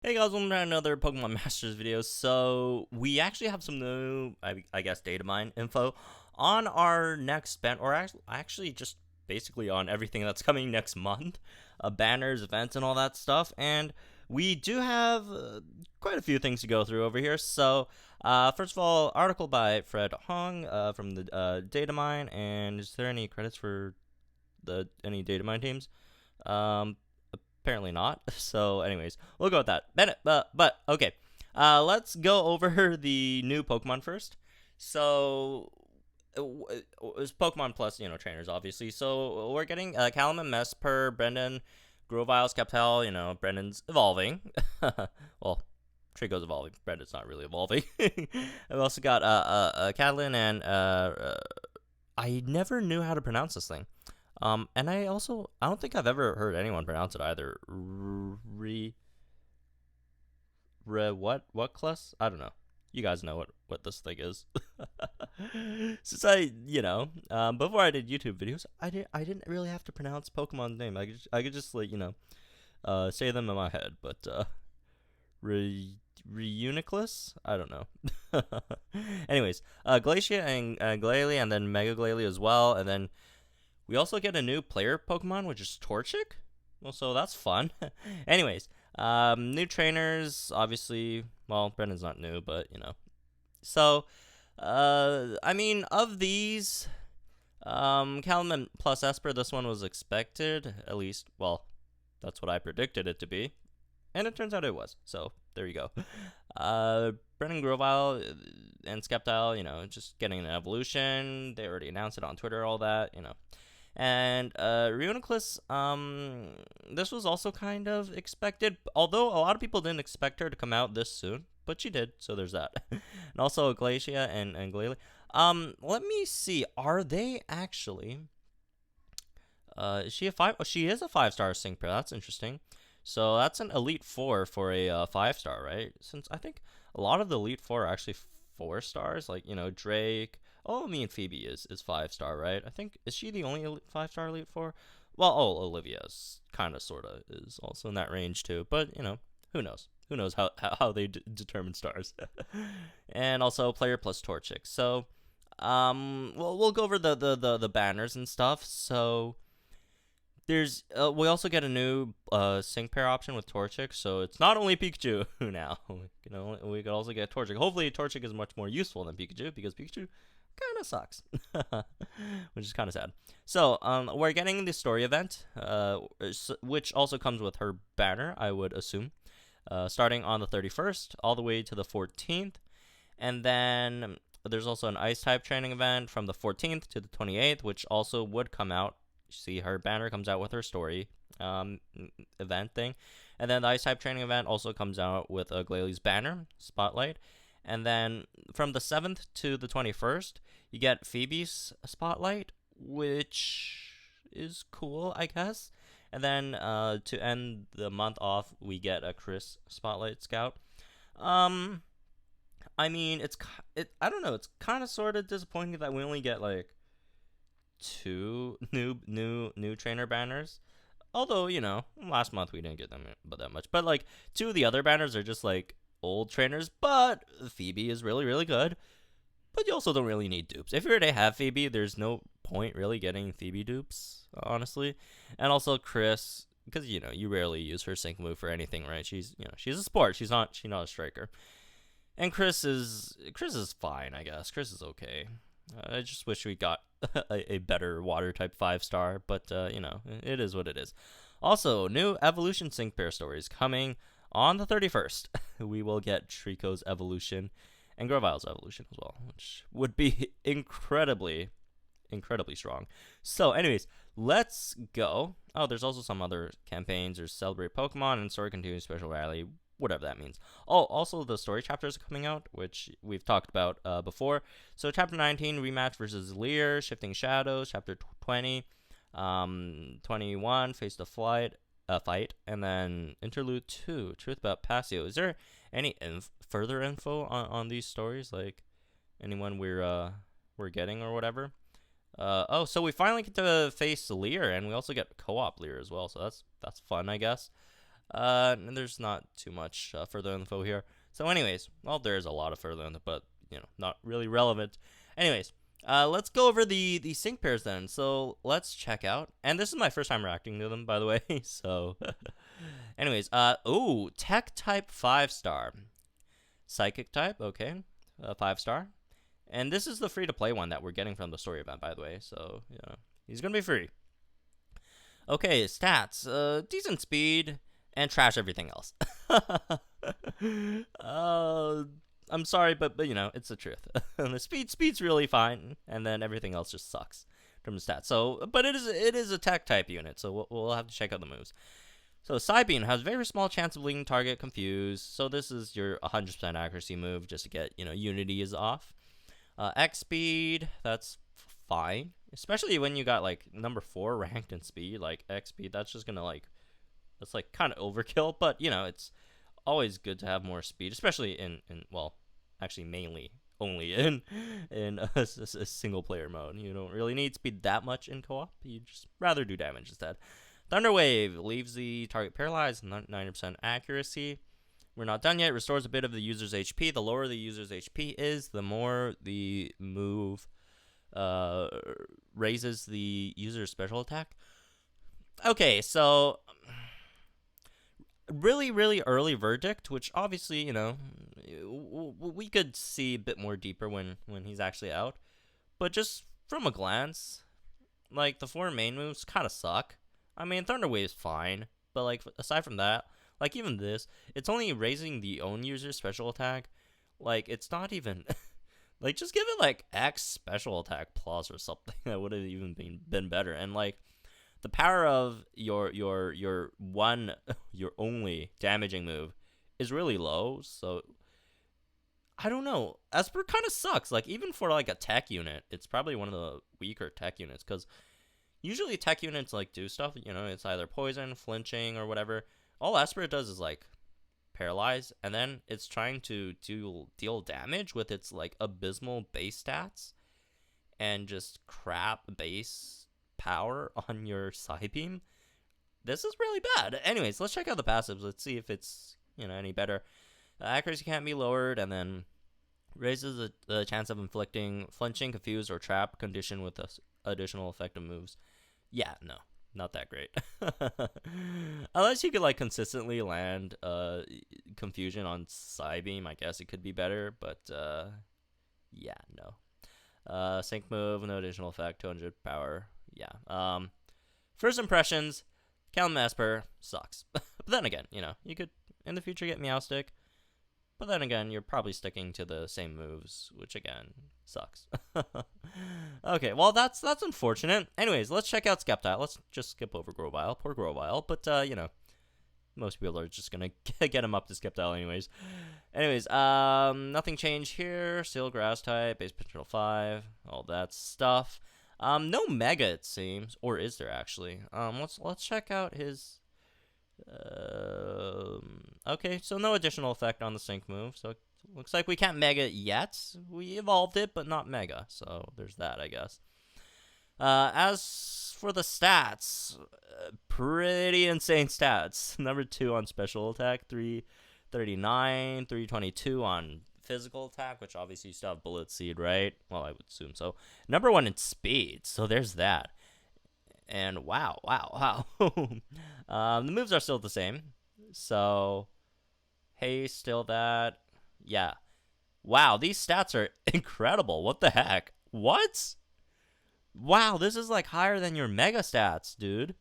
Hey guys, welcome to another Pokemon Masters video. So, we actually have some new, I guess, Datamined info on our next event, or actually just basically on everything that's coming next month. Banners, events, and all that stuff. And we do have quite a few things to go through over here. So, first of all, article by Fred Hong from the Datamined. And is there any credits for any Datamined teams? Apparently not. So, anyways, we'll go with that. But okay. Let's go over the new Pokemon first. So, it's Pokemon plus, trainers, obviously. So, we're getting Calem Espur, Brandon, Grovile, Sceptile. Brandon's evolving. Well, TREEKO'S evolving. Brandon's not really evolving. I've also got Kaitlyn and I never knew how to pronounce this thing. And I don't think I've ever heard anyone pronounce it either. What class? I don't know. You guys know what this thing is. Since before I did YouTube videos, I didn't really have to pronounce Pokemon's name. I could just say them in my head. But Reuniclus? I don't know. Anyways, Glacia and Glalie, and then Mega Glalie as well, and then we also get a new player Pokemon, which is Torchic. Well, so that's fun. Anyways, new trainers, obviously. Well, Brendan's not new, but, So, of these, Calem plus Espur, this one was expected. At least, well, that's what I predicted it to be. And it turns out it was. So, there you go. Brandon Grovile and Sceptile, just getting an evolution. They already announced it on Twitter, all that, And Reuniclus, this was also kind of expected, although a lot of people didn't expect her to come out this soon, but she did, so there's that. And also Glacia and Glalie. Let me see, are they actually, is she a 5? Oh, she is a 5-star sync pair, that's interesting. So that's an Elite 4 for a 5-star, right? Since I think a lot of the Elite 4 are actually 4 stars, like, Drake. Oh, me and Phoebe is 5-star, right? I think, is she the only 5-star Elite Four? Well, Olivia's kind of, sort of, is also in that range too. But, who knows? Who knows how they determine stars? And also player plus Torchic. So, we'll go over the banners and stuff. So, there's, we also get a new sync pair option with Torchic, so it's not only Pikachu now. We could also get Torchic. Hopefully, Torchic is much more useful than Pikachu, because Pikachu kind of sucks, which is kind of sad. So, we're getting the story event, which also comes with her banner, I would assume, starting on the 31st all the way to the 14th, and then there's also an Ice-type training event from the 14th to the 28th, which also would come out. See, her banner comes out with her story event thing, and then the Ice-type training event also comes out with Glalie's banner spotlight. And then from the 7th to the 21st, you get Phoebe's spotlight, which is cool, I guess. And then to end the month off, we get a Chris spotlight scout. I don't know. It's kind of sort of disappointing that we only get like 2 new trainer banners. Although, last month we didn't get them that much. But like 2 of the other banners are just like old trainers, but Phoebe is really, really good. But you also don't really need dupes. If you already have Phoebe, there's no point really getting Phoebe dupes, honestly. And also Chris, because you rarely use her sync move for anything, right? She's a sport. She's not a striker. And Chris is fine, I guess. Chris is okay. I just wish we got a better water type 5-star, but it is what it is. Also, new evolution sync pair stories coming on the 31st. We will get TREEKO'S evolution and Grovile's evolution as well, which would be incredibly strong. So, anyways, let's go. Oh, there's also some other campaigns. There's Celebrate Pokemon and Story Continues Special Rally, whatever that means. Oh, also the story chapters are coming out, which we've talked about before. So, Chapter 19, Rematch versus Lear, Shifting Shadows. Chapter 20, 21, Face the Fight, and then Interlude 2, Truth About Passio. Is there any further info on these stories, like anyone we're getting or whatever? So we finally get to face Lear, and we also get co-op Lear as well, so that's fun, I guess. There's not too much further info here. So anyways, well, there's a lot of further info, but, not really relevant. Anyways, let's go over the sync pairs then. So let's check out, and this is my first time reacting to them, by the way. So anyways, tech type 5-star. Psychic type, okay, 5-star. And this is the free-to-play one that we're getting from the story event, by the way. So, he's going to be free. Okay, stats. Decent speed and trash everything else. I'm sorry, but it's the truth. The speed's really fine, and then everything else just sucks from the stats. So, but it is a tech type unit, so we'll have to check out the moves. So Psybeam has very small chance of leaving target confused. So this is your 100% accuracy move just to get Unity is off. X speed, that's fine, especially when you got like number 4 ranked in speed. Like X speed, that's just gonna that's like kind of overkill, but it's always good to have more speed, especially in well, actually mainly only in a single player mode. You don't really need speed that much in co-op. You just rather do damage instead. Thunder Wave leaves the target paralyzed, 90% accuracy. We're not done yet. Restores a bit of the user's HP. The lower the user's HP is, the more the move raises the user's special attack. Okay, so really, really early verdict, which obviously, we could see a bit more deeper when he's actually out. But just from a glance, like, the 4 main moves kind of suck. I mean, Thunder Wave's fine, but, like, aside from that, like, even this, it's only raising the own user's special attack. Like, it's not even... like, just give it, like, X special attack plus or something. That would have even been better. And, like, the power of your only damaging move is really low, so... I don't know. Esper kind of sucks. Like, even for, like, a tech unit, it's probably one of the weaker tech units, because... usually tech units, like, do stuff, it's either poison, flinching, or whatever. All Esper does is, like, paralyze, and then it's trying to deal damage with its, like, abysmal base stats, and just crap base power on your Psybeam. This is really bad. Anyways, let's check out the passives. Let's see if it's, any better. Accuracy can't be lowered, and then raises the chance of inflicting flinching, confused, or trap condition with additional effective moves. Yeah, no, not that great. Unless you could, like, consistently land confusion on Psybeam, I guess it could be better, but yeah, no. Sync move, no additional effect, 200 power. Yeah. First impressions, Calem Espur sucks. But then again, you could in the future get Meowstick. But then again, you're probably sticking to the same moves, which again sucks. Okay, well that's unfortunate. Anyways, let's check out Sceptile. Let's just skip over Grovyle. Poor Grovyle, but most people are just gonna get him up to Sceptile anyways. Anyways, nothing changed here. Still grass type, base potential 5, all that stuff. No Mega it seems, or is there actually? Let's check out his. Okay, so no additional effect on the sync move, so it looks like we can't Mega yet. We evolved it, but not Mega, so there's that, I guess. As for the stats, pretty insane stats. Number 2 on special attack, 339, 322 on physical attack, which obviously you still have Bullet Seed, right? Well, I would assume so. Number 1 in speed, so there's that. And wow. The moves are still the same. So, hey, still that. Yeah. Wow, these stats are incredible. What the heck? What? Wow, this is like higher than your Mega stats, dude.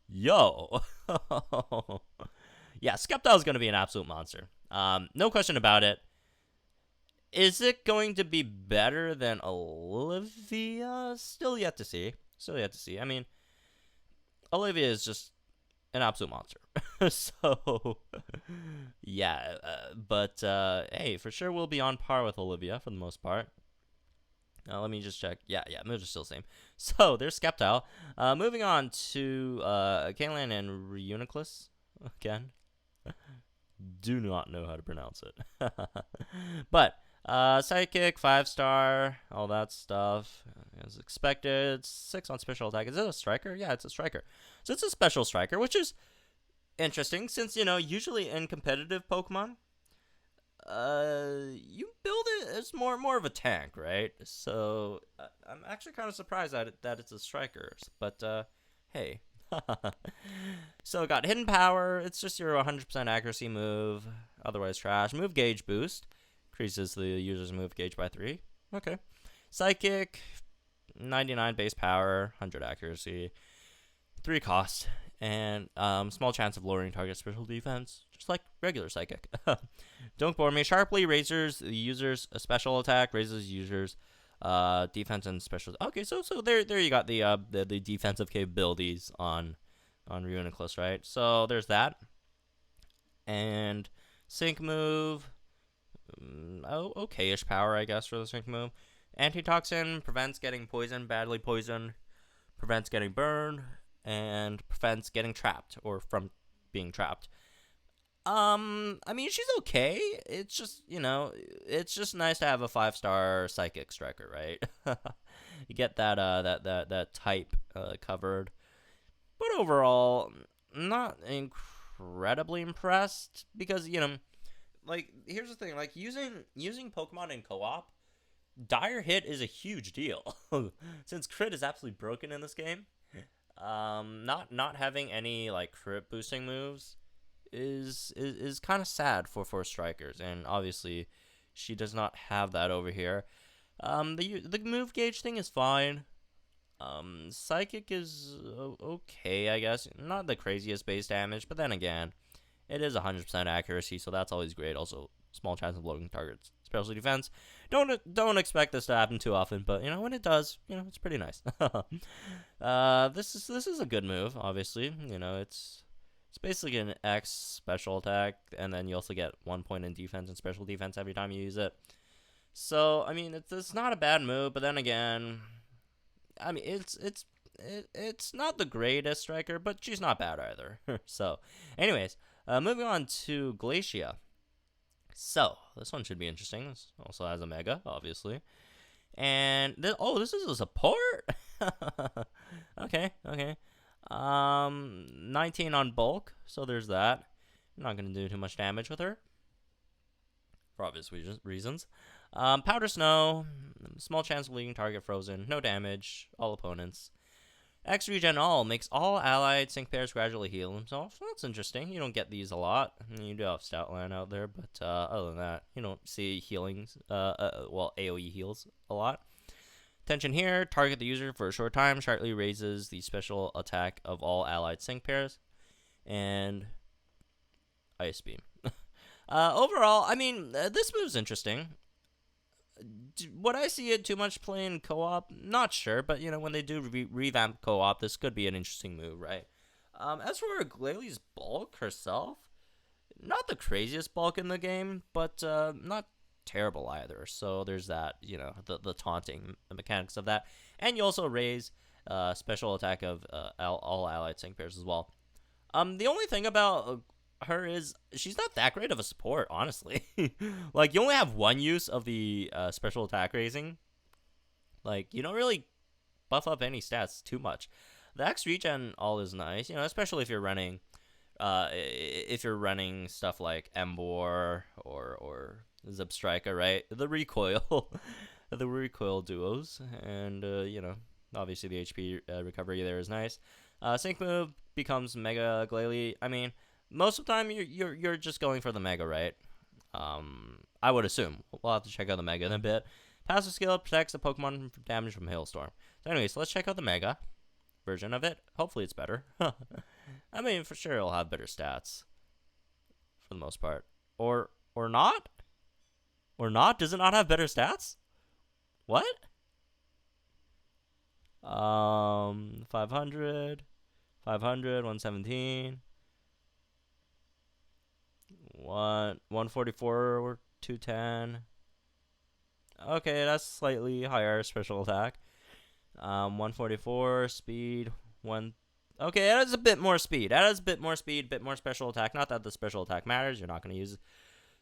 Yo. Yeah, Sceptile's going to be an absolute monster. No question about it. Is it going to be better than Olivia? Still yet to see. I mean, Olivia is just an absolute monster. So, yeah. But, hey, for sure we'll be on par with Olivia for the most part. Let me just check. Yeah, moves are still the same. So, there's Sceptile. Moving on to Kaitlyn and Reuniclus. Again. Do not know how to pronounce it. But, Psychic, 5-star, all that stuff, as expected. 6 on special attack. Is it a striker? Yeah, it's a striker. So it's a special striker, which is interesting, since, you know, usually in competitive Pokemon, you build it as more of a tank, right? So I'm actually kind of surprised that it's a striker, but hey. So got hidden power. It's just your 100% accuracy move, otherwise trash. Move gauge boost increases the user's move gauge by 3. Okay. Psychic, 99 base power, 100 accuracy, 3 cost, and small chance of lowering target special defense, just like regular Psychic. Don't bore me. Sharply raises the user's special attack, raises users' defense and special. Okay, so there you got the defensive capabilities on Reuniclus, right? So there's that, and sync move. Okay-ish power, I guess, for the sync move. Antitoxin prevents getting poisoned, badly poisoned, prevents getting burned, and prevents getting trapped or from being trapped. I mean, she's okay. It's just, you know, it's just nice to have a 5-star psychic striker, right? You get that that type covered. But overall, not incredibly impressed because, you know, like, here's the thing, like, using Pokemon in co-op, dire hit is a huge deal. Since crit is absolutely broken in this game, not having any, like, crit boosting moves is kind of sad for strikers, and obviously she does not have that over here. The move gauge thing is fine. Psychic is okay, I guess. Not the craziest base damage, but then again, it is 100% accuracy, so that's always great. Also, small chance of loading targets. Special defense. Don't expect this to happen too often, but, you know, when it does, you know, it's pretty nice. This is a good move. Obviously, you know, it's basically an X special attack, and then you also get 1 point in defense and special defense every time you use it. So, I mean, it's not a bad move, but then again, I mean, it's not the greatest striker, but she's not bad either. So, anyways, moving on to Glacia. So, this one should be interesting. This also has a Mega, obviously. And, this is a support? Okay. 19 on bulk, so there's that. I'm not going to do too much damage with her, for obvious reasons. Powder Snow, small chance of leaving target frozen, no damage, all opponents. X Regen All makes all allied sync pairs gradually heal themselves. Well, that's interesting. You don't get these a lot. You do have Stoutland out there, but other than that, you don't see healings. AoE heals a lot. Attention here, target the user for a short time, sharply raises the special attack of all allied sync pairs, and Ice Beam. Overall, I mean, this move's interesting. Would I see it too much playing co-op? Not sure, but, you know, when they do revamp co-op, this could be an interesting move, right? As for Glalie's bulk herself, not the craziest bulk in the game, but not terrible either. So there's that, you know, the taunting, the mechanics of that. And you also raise special attack of all allied sync pairs as well. The only thing about her is she's not that great of a support, honestly. Like, you only have one use of the special attack raising. Like, you don't really buff up any stats too much. The X regen all is nice, you know, especially if you're running stuff like Embor or Zebstrika, right? The recoil the recoil duos, and you know, obviously the HP recovery there is nice. Sync move becomes Mega Glalie. I mean, most of the time you're just going for the Mega, right? I would assume. We'll have to check out the Mega in a bit. Passive skill protects the Pokemon from damage from Hailstorm. So anyways, let's check out the Mega version of it. Hopefully it's better. I mean, for sure it'll have better stats for the most part. Or not? Or not? Does it not have better stats? What? 500, 117, 144 or 210. Okay, that's slightly higher special attack. 144 speed, okay, that has a bit more speed. Bit more special attack. Not that the special attack matters. You're not going to use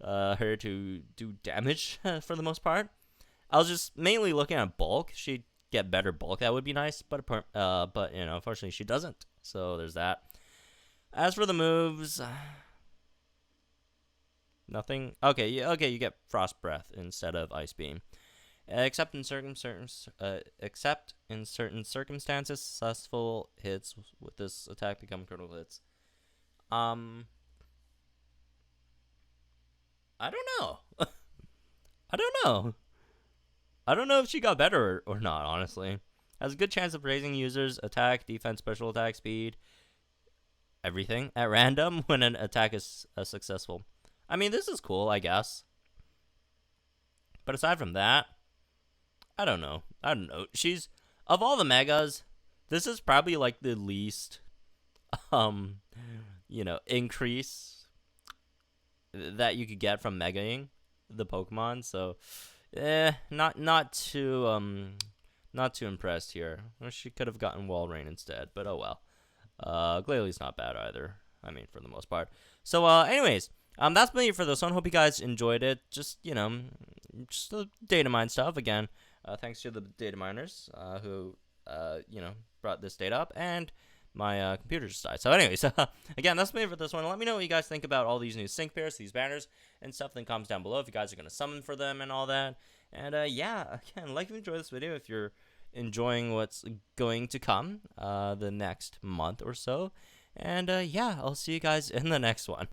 her to do damage for the most part. I was just mainly looking at bulk. She'd get better bulk. That would be nice, but you know, unfortunately she doesn't. So there's that. As for the moves, nothing. Okay, okay, you get Frost Breath instead of Ice Beam. Except in certain circumstances, successful hits with this attack become critical hits. I don't know. I don't know. I don't know if she got better or not, honestly. Has a good chance of raising users' attack, defense, special attack, speed, everything at random when an attack is successful. I mean, this is cool, I guess. But aside from that, I don't know. She's, of all the megas, this is probably like the least, increase that you could get from megaing the Pokemon. So, not too impressed here. She could have gotten Wall Rain instead, but oh well. Glalie not bad either. I mean, for the most part. So, anyways, that's me for this one. Hope you guys enjoyed it. Just the data mine stuff again. Thanks to the data miners who brought this data up, and my computer just died. So anyways, again, that's me for this one. Let me know what you guys think about all these new sync pairs, these banners, and stuff in the comments down below if you guys are going to summon for them and all that. And yeah, again, like if you enjoyed this video, if you're enjoying what's going to come the next month or so. And yeah, I'll see you guys in the next one.